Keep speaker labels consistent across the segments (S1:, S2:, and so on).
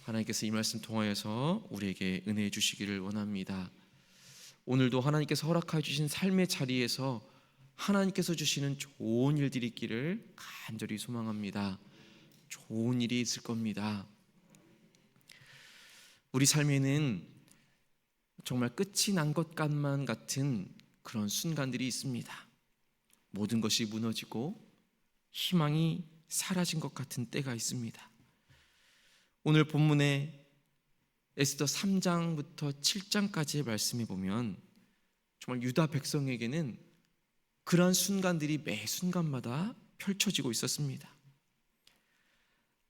S1: 하나님께서 이 말씀 통하여서 우리에게 은혜 주시기를 원합니다. 오늘도 하나님께서 허락하여 주신 삶의 자리에서 하나님께서 주시는 좋은 일들이 있기를 간절히 소망합니다. 좋은 일이 있을 겁니다. 우리 삶에는 정말 끝이 난 것만 같은 그런 순간들이 있습니다. 모든 것이 무너지고 희망이 사라진 것 같은 때가 있습니다. 오늘 본문에 에스더 3장부터 7장까지의 말씀에 보면 정말 유다 백성에게는 그러한 순간들이 매 순간마다 펼쳐지고 있었습니다.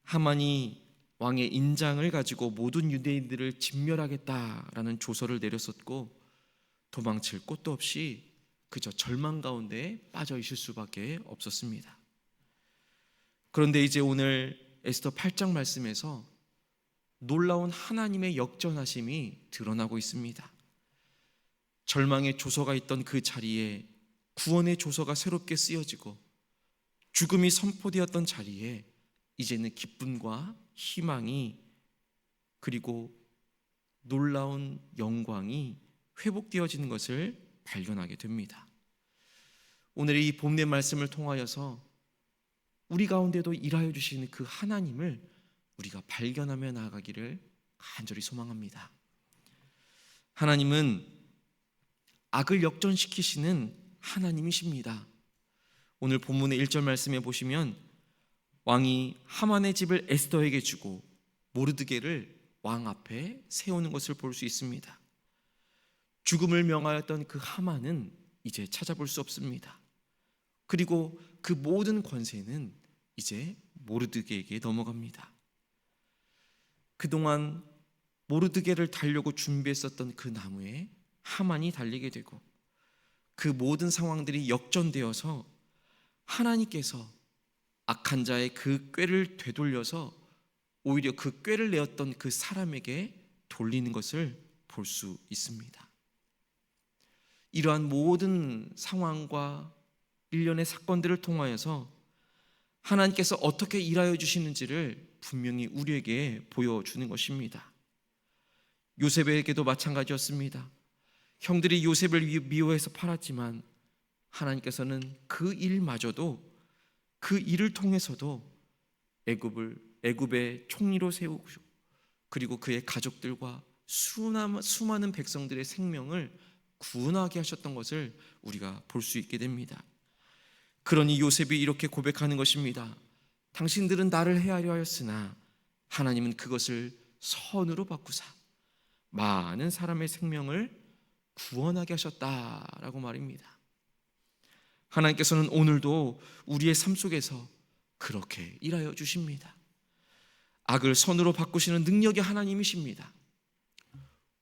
S1: 하만이 왕의 인장을 가지고 모든 유대인들을 진멸하겠다라는 조서를 내렸었고 도망칠 곳도 없이 그저 절망 가운데 빠져 있을 수밖에 없었습니다. 그런데 이제 오늘 에스더 8장 말씀에서 놀라운 하나님의 역전하심이 드러나고 있습니다. 절망의 조서가 있던 그 자리에 구원의 조서가 새롭게 쓰여지고 죽음이 선포되었던 자리에 이제는 기쁨과 희망이 그리고 놀라운 영광이 회복되어지는 것을 발견하게 됩니다. 오늘 이 본문의 말씀을 통하여서 우리 가운데도 일하여 주시는 그 하나님을 우리가 발견하며 나아가기를 간절히 소망합니다. 하나님은 악을 역전시키시는 하나님이십니다. 오늘 본문의 1절 말씀에 보시면 왕이 하만의 집을 에스더에게 주고 모르드게를 왕 앞에 세우는 것을 볼 수 있습니다. 죽음을 명하였던 그 하만은 이제 찾아볼 수 없습니다. 그리고 그 모든 권세는 이제 모르드게에게 넘어갑니다. 그동안 모르드게를 달려고 준비했었던 그 나무에 하만이 달리게 되고 그 모든 상황들이 역전되어서 하나님께서 악한 자의 그 꾀를 되돌려서 오히려 그 꾀를 내었던 그 사람에게 돌리는 것을 볼 수 있습니다. 이러한 모든 상황과 일련의 사건들을 통하여서 하나님께서 어떻게 일하여 주시는지를 분명히 우리에게 보여주는 것입니다. 요셉에게도 마찬가지였습니다. 형들이 요셉을 미워해서 팔았지만 하나님께서는 그 일마저도 그 일을 통해서도 애굽의 총리로 세우고 그리고 그의 가족들과 수많은 백성들의 생명을 구원하게 하셨던 것을 우리가 볼 수 있게 됩니다. 그러니 요셉이 이렇게 고백하는 것입니다. 당신들은 나를 해하려 하였으나 하나님은 그것을 선으로 바꾸사 많은 사람의 생명을 구원하게 하셨다라고 말입니다. 하나님께서는 오늘도 우리의 삶 속에서 그렇게 일하여 주십니다. 악을 선으로 바꾸시는 능력의 하나님이십니다.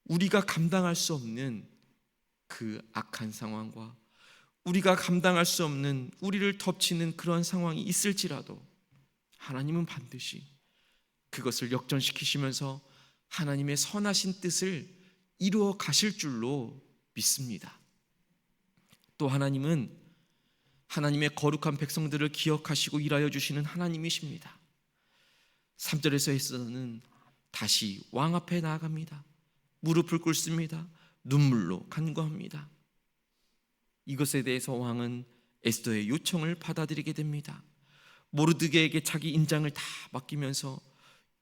S1: 우리가 감당할 수 없는 그 악한 상황과 우리가 감당할 수 없는 우리를 덮치는 그런 상황이 있을지라도 하나님은 반드시 그것을 역전시키시면서 하나님의 선하신 뜻을 이루어 가실 줄로 믿습니다. 또 하나님은 하나님의 거룩한 백성들을 기억하시고 일하여 주시는 하나님이십니다. 3절에서 에스더는 다시 왕 앞에 나아갑니다. 무릎을 꿇습니다. 눈물로 간구합니다. 이것에 대해서 왕은 에스더의 요청을 받아들이게 됩니다. 모르드게에게 자기 인장을 다 맡기면서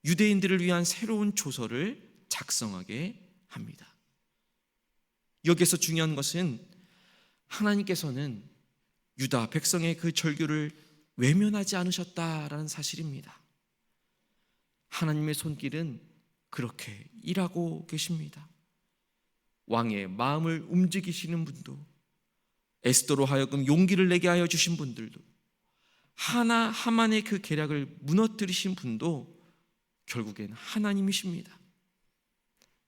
S1: 유대인들을 위한 새로운 조서를 작성하게 합니다. 여기서 중요한 것은 하나님께서는 유다 백성의 그 절규를 외면하지 않으셨다라는 사실입니다. 하나님의 손길은 그렇게 일하고 계십니다. 왕의 마음을 움직이시는 분도 에스더로 하여금 용기를 내게 하여 주신 분들도 하만의 그 계략을 무너뜨리신 분도 결국엔 하나님이십니다.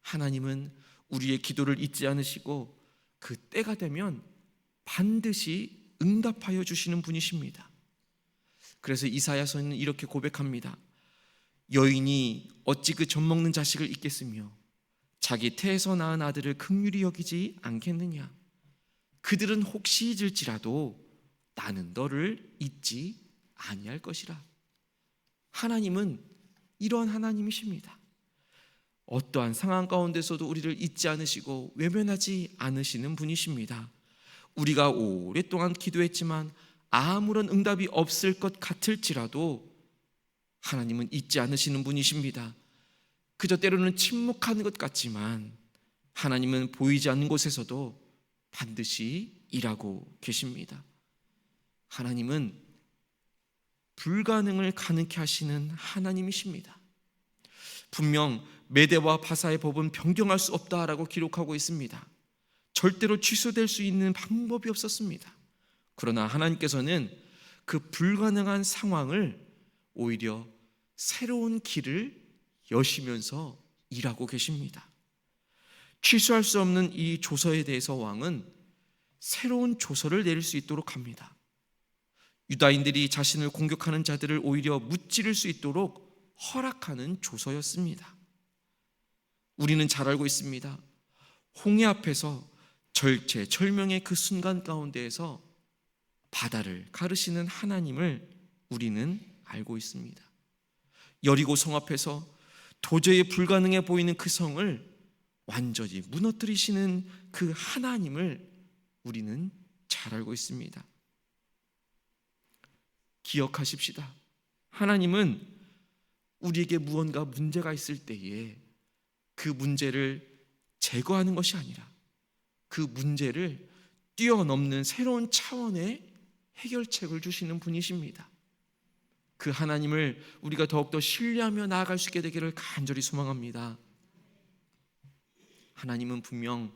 S1: 하나님은 우리의 기도를 잊지 않으시고 그 때가 되면 반드시 응답하여 주시는 분이십니다. 그래서 이사야서는 이렇게 고백합니다. 여인이 어찌 그 젖먹는 자식을 잊겠으며 자기 태에서 낳은 아들을 긍휼히 여기지 않겠느냐. 그들은 혹시 잊을지라도 나는 너를 잊지 아니할 것이라. 하나님은 이러한 하나님이십니다. 어떠한 상황 가운데서도 우리를 잊지 않으시고 외면하지 않으시는 분이십니다. 우리가 오랫동안 기도했지만 아무런 응답이 없을 것 같을지라도 하나님은 잊지 않으시는 분이십니다. 그저 때로는 침묵하는 것 같지만 하나님은 보이지 않는 곳에서도 반드시 일하고 계십니다. 하나님은 불가능을 가능케 하시는 하나님이십니다. 분명 메대와 바사의 법은 변경할 수 없다라고 기록하고 있습니다. 절대로 취소될 수 있는 방법이 없었습니다. 그러나 하나님께서는 그 불가능한 상황을 오히려 새로운 길을 여시면서 일하고 계십니다. 취소할 수 없는 이 조서에 대해서 왕은 새로운 조서를 내릴 수 있도록 합니다. 유다인들이 자신을 공격하는 자들을 오히려 무찌를 수 있도록 허락하는 조서였습니다. 우리는 잘 알고 있습니다. 홍해 앞에서 절체절명의 그 순간 가운데에서 바다를 가르시는 하나님을 우리는 알고 있습니다. 여리고 성 앞에서 도저히 불가능해 보이는 그 성을 완전히 무너뜨리시는 그 하나님을 우리는 잘 알고 있습니다. 기억하십시다. 하나님은 우리에게 무언가 문제가 있을 때에 그 문제를 제거하는 것이 아니라 그 문제를 뛰어넘는 새로운 차원의 해결책을 주시는 분이십니다. 그 하나님을 우리가 더욱더 신뢰하며 나아갈 수 있게 되기를 간절히 소망합니다. 하나님은 분명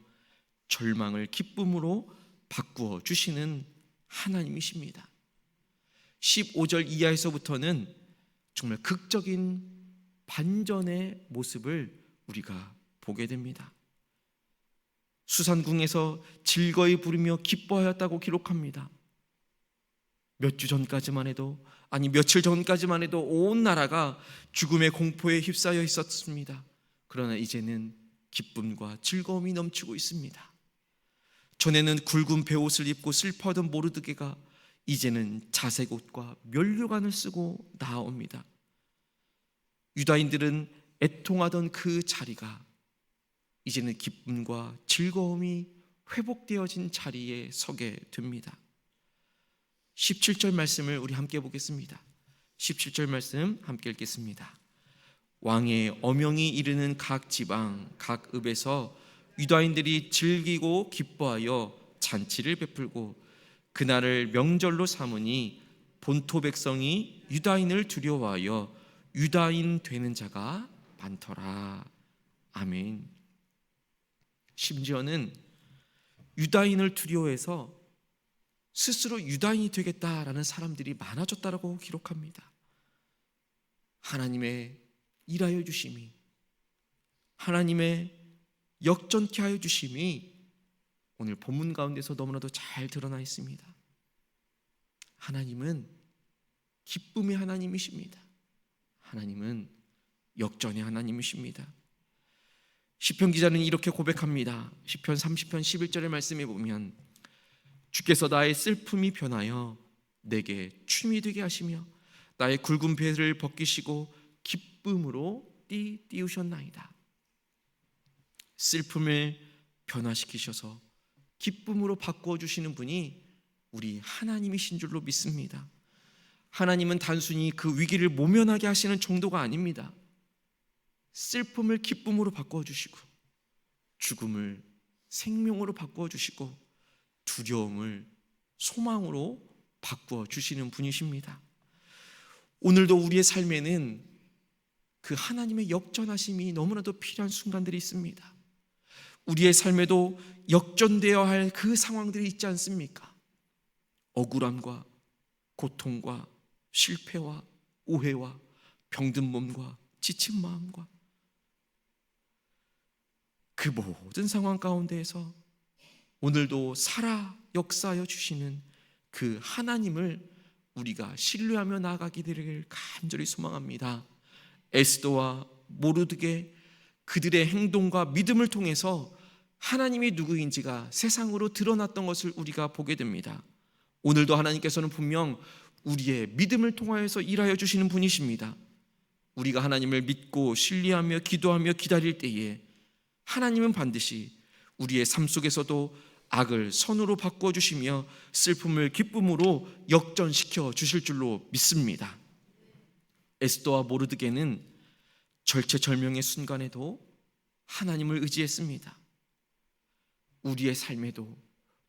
S1: 절망을 기쁨으로 바꾸어 주시는 하나님이십니다. 15절 이하에서부터는 정말 극적인 반전의 모습을 우리가 보게 됩니다. 수산궁에서 즐거이 부르며 기뻐하였다고 기록합니다. 몇 주 전까지만 해도, 아니 며칠 전까지만 해도 온 나라가 죽음의 공포에 휩싸여 있었습니다. 그러나 이제는 기쁨과 즐거움이 넘치고 있습니다. 전에는 굵은 베옷을 입고 슬퍼하던 모르드게가 이제는 자색 옷과 면류관을 쓰고 나아옵니다. 유다인들은 애통하던 그 자리가 이제는 기쁨과 즐거움이 회복되어진 자리에 서게 됩니다. 17절 말씀을 우리 함께 보겠습니다. 17절 말씀 함께 읽겠습니다. 왕의 어명이 이르는 각 지방 각 읍에서 유다인들이 즐기고 기뻐하여 잔치를 베풀고 그날을 명절로 삼으니 본토 백성이 유다인을 두려워하여 유다인 되는 자가 많더라. 아멘. 심지어는 유다인을 두려워해서 스스로 유다인이 되겠다라는 사람들이 많아졌다라고 기록합니다. 하나님의 일하여 주심이, 하나님의 역전케 하여 주심이 오늘 본문 가운데서 너무나도 잘 드러나 있습니다. 하나님은 기쁨의 하나님이십니다. 하나님은 역전의 하나님이십니다. 시편 기자는 이렇게 고백합니다. 시편 30편 11절의 말씀에 보면 주께서 나의 슬픔이 변하여 내게 춤이 되게 하시며 나의 굵은 배를 벗기시고 기쁨으로 띄우셨나이다. 슬픔을 변화시키셔서 기쁨으로 바꾸어 주시는 분이 우리 하나님이신 줄로 믿습니다. 하나님은 단순히 그 위기를 모면하게 하시는 정도가 아닙니다. 슬픔을 기쁨으로 바꾸어 주시고 죽음을 생명으로 바꾸어 주시고 두려움을 소망으로 바꾸어 주시는 분이십니다. 오늘도 우리의 삶에는 그 하나님의 역전하심이 너무나도 필요한 순간들이 있습니다. 우리의 삶에도 역전되어야 할 그 상황들이 있지 않습니까? 억울함과 고통과 실패와 오해와 병든 몸과 지친 마음과 그 모든 상황 가운데에서 오늘도 살아 역사하여 주시는 그 하나님을 우리가 신뢰하며 나아가게 되기를 간절히 소망합니다. 에스더와 모르드게 그들의 행동과 믿음을 통해서 하나님이 누구인지가 세상으로 드러났던 것을 우리가 보게 됩니다. 오늘도 하나님께서는 분명 우리의 믿음을 통하여서 일하여 주시는 분이십니다. 우리가 하나님을 믿고 신뢰하며 기도하며 기다릴 때에 하나님은 반드시 우리의 삶 속에서도 악을 선으로 바꾸어 주시며 슬픔을 기쁨으로 역전시켜 주실 줄로 믿습니다. 에스더와 모르드게는 절체절명의 순간에도 하나님을 의지했습니다. 우리의 삶에도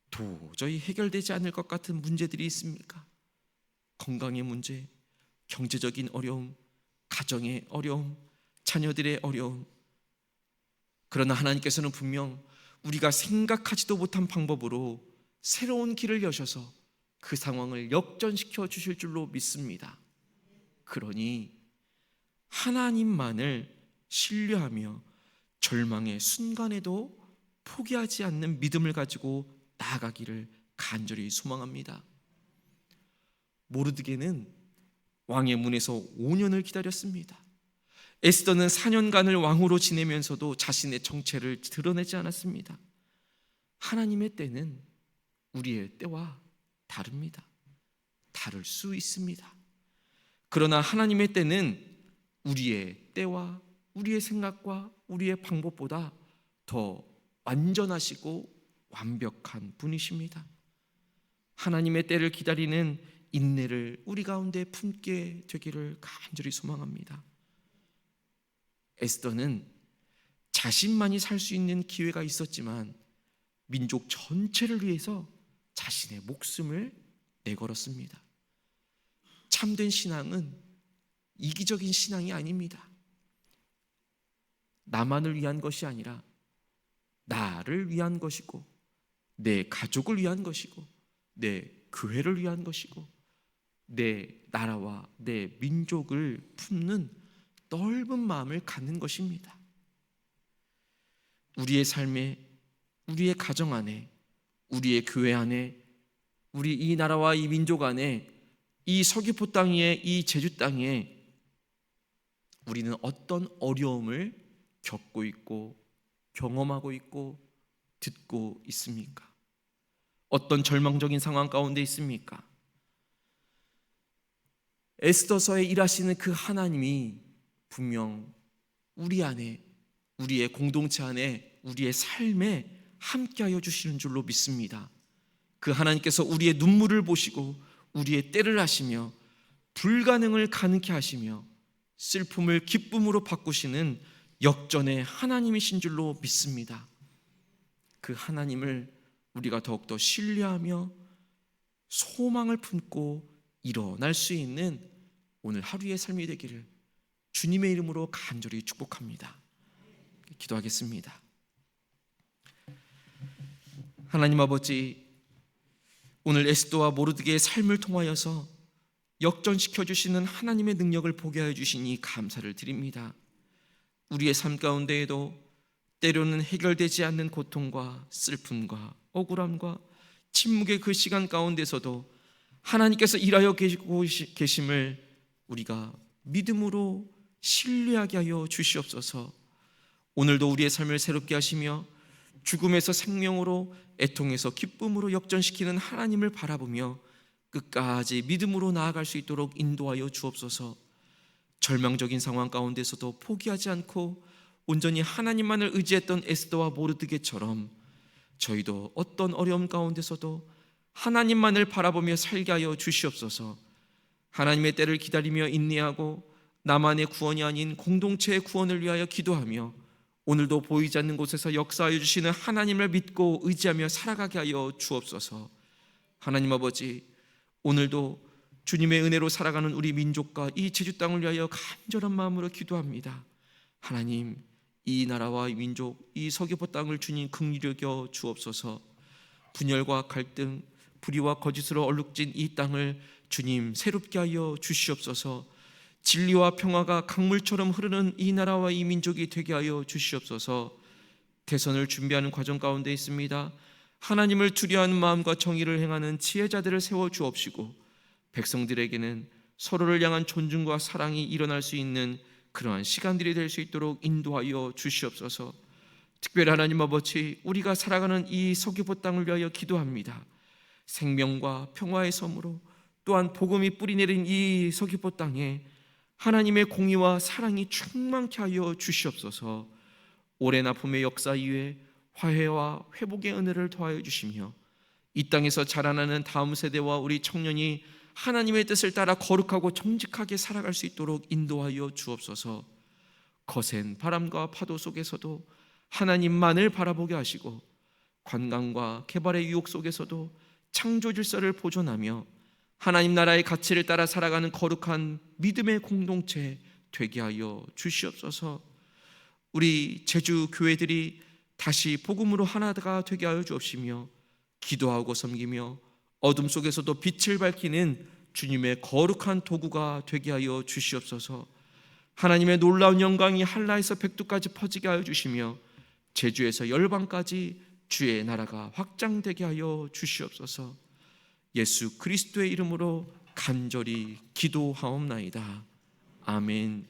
S1: 도저히 해결되지 않을 것 같은 문제들이 있습니까? 건강의 문제, 경제적인 어려움, 가정의 어려움, 자녀들의 어려움. 그러나 하나님께서는 분명 우리가 생각하지도 못한 방법으로 새로운 길을 여셔서 그 상황을 역전시켜 주실 줄로 믿습니다. 그러니 하나님만을 신뢰하며 절망의 순간에도 포기하지 않는 믿음을 가지고 나아가기를 간절히 소망합니다. 모르드게는 왕의 문에서 5년을 기다렸습니다. 에스더는 4년간을 왕으로 지내면서도 자신의 정체를 드러내지 않았습니다. 하나님의 때는 우리의 때와 다릅니다. 다를 수 있습니다. 그러나 하나님의 때는 우리의 때와 우리의 생각과 우리의 방법보다 더 완전하시고 완벽한 분이십니다. 하나님의 때를 기다리는 인내를 우리 가운데 품게 되기를 간절히 소망합니다. 에스더는 자신만이 살 수 있는 기회가 있었지만 민족 전체를 위해서 자신의 목숨을 내걸었습니다. 참된 신앙은 이기적인 신앙이 아닙니다. 나만을 위한 것이 아니라 나를 위한 것이고 내 가족을 위한 것이고 내 교회를 위한 것이고 내 나라와 내 민족을 품는 넓은 마음을 갖는 것입니다. 우리의 삶에, 우리의 가정 안에, 우리의 교회 안에, 우리 이 나라와 이 민족 안에, 이 서귀포 땅에, 이 제주 땅에 우리는 어떤 어려움을 겪고 있고 경험하고 있고 듣고 있습니까? 어떤 절망적인 상황 가운데 있습니까? 에스더서에 일하시는 그 하나님이 분명 우리 안에, 우리의 공동체 안에, 우리의 삶에 함께하여 주시는 줄로 믿습니다. 그 하나님께서 우리의 눈물을 보시고 우리의 때를 아시며 불가능을 가능케 하시며 슬픔을 기쁨으로 바꾸시는 역전의 하나님이신 줄로 믿습니다. 그 하나님을 우리가 더욱더 신뢰하며 소망을 품고 일어날 수 있는 오늘 하루의 삶이 되기를 주님의 이름으로 간절히 축복합니다. 기도하겠습니다. 하나님 아버지, 오늘 에스더와 모르드게의 삶을 통하여서 역전시켜 주시는 하나님의 능력을 보게 하여 주시니 감사를 드립니다. 우리의 삶 가운데에도 때로는 해결되지 않는 고통과 슬픔과 억울함과 침묵의 그 시간 가운데서도 하나님께서 일하여 계심을 우리가 믿음으로 신뢰하게 하여 주시옵소서. 오늘도 우리의 삶을 새롭게 하시며 죽음에서 생명으로, 애통에서 기쁨으로 역전시키는 하나님을 바라보며 끝까지 믿음으로 나아갈 수 있도록 인도하여 주옵소서. 절망적인 상황 가운데서도 포기하지 않고 온전히 하나님만을 의지했던 에스더와 모르드게처럼 저희도 어떤 어려움 가운데서도 하나님만을 바라보며 살게 하여 주시옵소서. 하나님의 때를 기다리며 인내하고 나만의 구원이 아닌 공동체의 구원을 위하여 기도하며 오늘도 보이지 않는 곳에서 역사하여 주시는 하나님을 믿고 의지하며 살아가게 하여 주옵소서. 하나님 아버지, 오늘도 주님의 은혜로 살아가는 우리 민족과 이 제주 땅을 위하여 간절한 마음으로 기도합니다. 하나님, 이 나라와 이 민족, 이 서귀포 땅을 주님 긍휼히 여겨 주옵소서. 분열과 갈등, 불의와 거짓으로 얼룩진 이 땅을 주님 새롭게 하여 주시옵소서. 진리와 평화가 강물처럼 흐르는 이 나라와 이 민족이 되게 하여 주시옵소서. 대선을 준비하는 과정 가운데 있습니다. 하나님을 두려워하는 마음과 정의를 행하는 지혜자들을 세워 주옵시고 백성들에게는 서로를 향한 존중과 사랑이 일어날 수 있는 그러한 시간들이 될 수 있도록 인도하여 주시옵소서. 특별히 하나님 아버지, 우리가 살아가는 이 서귀포 땅을 위하여 기도합니다. 생명과 평화의 섬으로 또한 복음이 뿌리내린 이 서귀포 땅에 하나님의 공의와 사랑이 충만케 하여 주시옵소서. 오랜 아픔의 역사 이후에 화해와 회복의 은혜를 더하여 주시며 이 땅에서 자라나는 다음 세대와 우리 청년이 하나님의 뜻을 따라 거룩하고 정직하게 살아갈 수 있도록 인도하여 주옵소서. 거센 바람과 파도 속에서도 하나님만을 바라보게 하시고 관광과 개발의 유혹 속에서도 창조 질서를 보존하며 하나님 나라의 가치를 따라 살아가는 거룩한 믿음의 공동체 되게 하여 주시옵소서. 우리 제주 교회들이 다시 복음으로 하나가 되게 하여 주옵시며 기도하고 섬기며 어둠 속에서도 빛을 밝히는 주님의 거룩한 도구가 되게 하여 주시옵소서. 하나님의 놀라운 영광이 한라에서 백두까지 퍼지게 하여 주시며 제주에서 열방까지 주의 나라가 확장되게 하여 주시옵소서. 예수 그리스도의 이름으로 간절히 기도하옵나이다. 아멘.